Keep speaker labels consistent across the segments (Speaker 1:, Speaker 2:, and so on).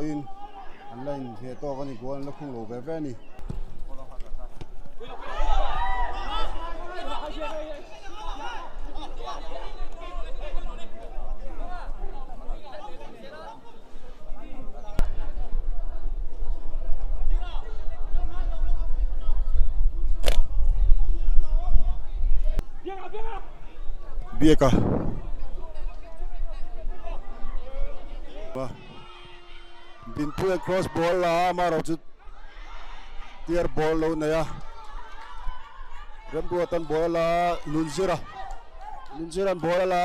Speaker 1: in online he to kan ni goal na khung lo ve ve ni Bieka bin pui cross ball la maro chu tier ball lo na ya rem tan ball la nunzira ball la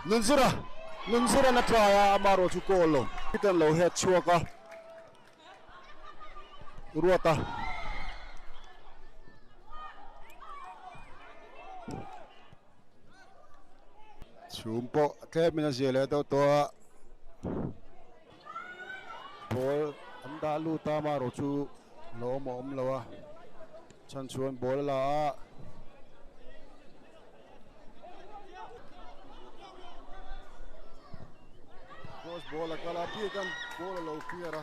Speaker 1: nunzira na try ya maro chu goal lo pitan lo head chuaka ruata chumpo kemina zele to ball anda lu ta maro chu lo mom lawa chan chuan ball la cross ball la kala pi kan ball lo clear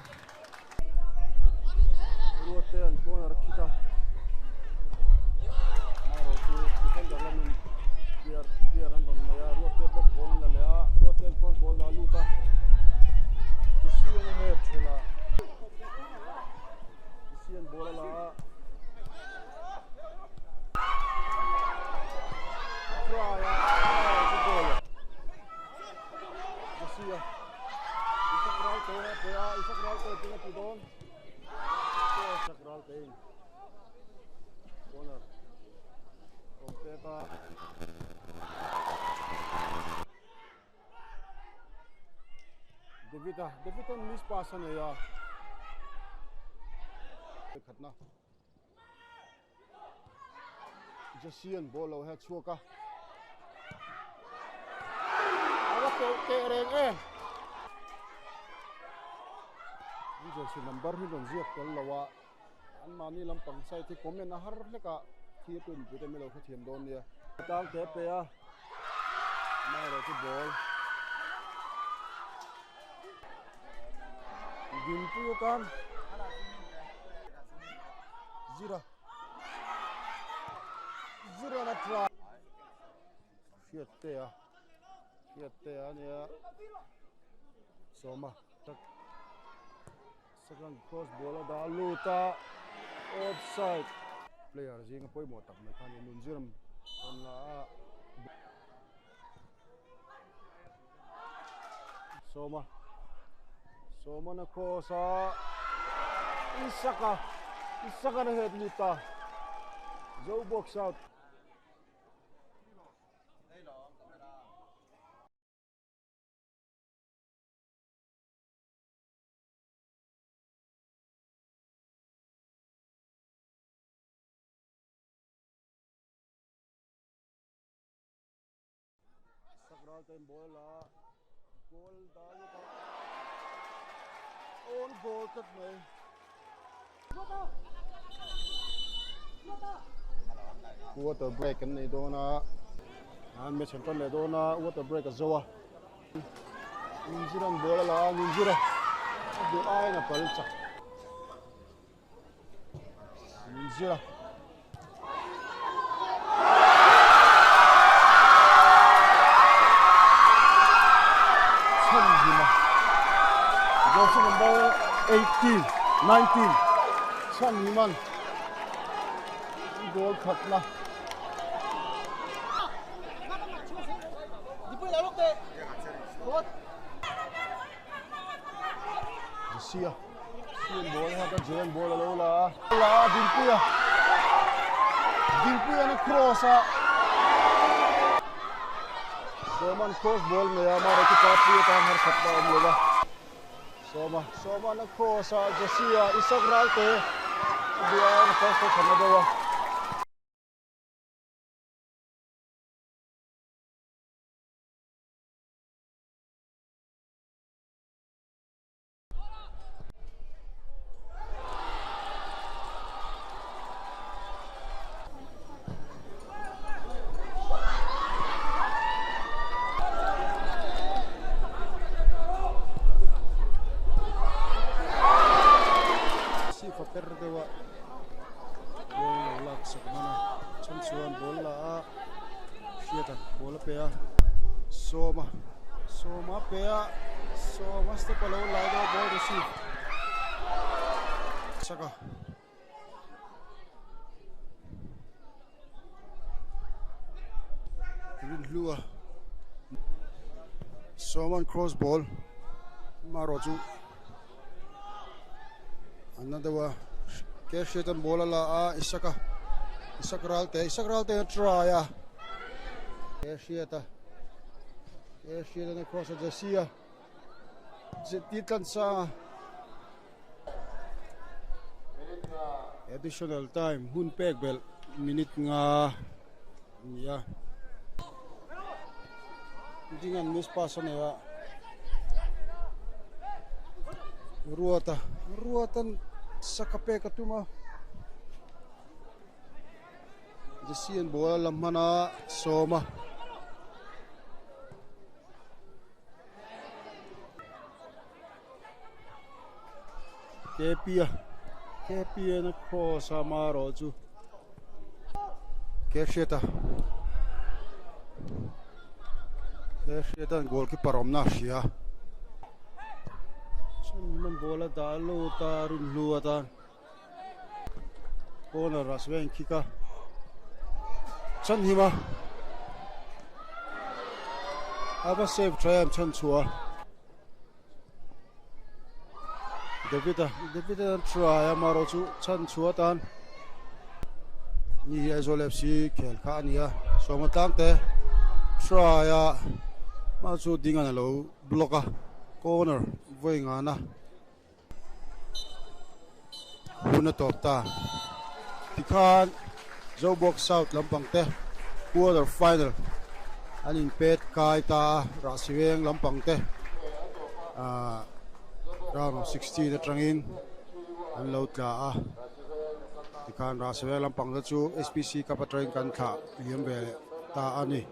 Speaker 1: ruote an corner kita maro chu kan dalam clear an dong ya ruote back ball la ya ruote cross ball la lu ta Isian head thela Isian ball la try ya goal Isia Isak Ralte ya Isak Ralte tinga tidon Isak Ralte corner Kompeta Davidan miss pass na ya khatna Jasian ball lo ha chuka awa ke reng jersey number hi don ziak tel lawa an mani lampang sai thi comment na har leka thi tun pute melo kha thiam don nia tang te pe ya mai ro chi ball Gintu kan zira na try fiat ya nia soma tak second cross ball da luta offside player jing poi mo tak mai khan nun ziram on la Soma na kosa Isaka na head luta Zobawk South Isak Ralte bola goal da luta on goal kat mai water break kan nei dona an me chen ton le dona water break azawa ninjiran bola la ninjira du ai na pal chak ninjira Jersey number 18, 19, Rahsiveng goal khatna. Sia ball ha ka jen ball lo la Dinpuya na cross a Soman cross ball me ya mara ki papi ta har khatna amloga Soma na cross a Jasia Isak Ralte dia na first khana dawa chuan ball la shit ball pe Soma pe Soma step alo lai do ball receive Saka Lua Someone cross ball Maroju another one Keshetan ball la Isak Ralte try Keshetan across the sea Zetitan sa additional time hun peg bel minute nga ya Dingan miss pass na Ruatan sa kape katuma Desian bola lamana Soma Kepia na cross Maroju Keshetan goalkeeper omna siya Sanman bola dalo tarun luatan corner Rahsiveng kika Chanhima aba save try chan chua David try Maroju chan chua tan ni Zobawk FC khel kha ania somatang te try ma chu dingan lo block corner voingana huna top ta tikhan Zobawk South lampang te quarter final anin pet kai ta Rahsiveng lampang te round of 16 atangin an lo tla tikhan Rahsiveng lampang chu HPC Cup Round kan kha liam ve ta ani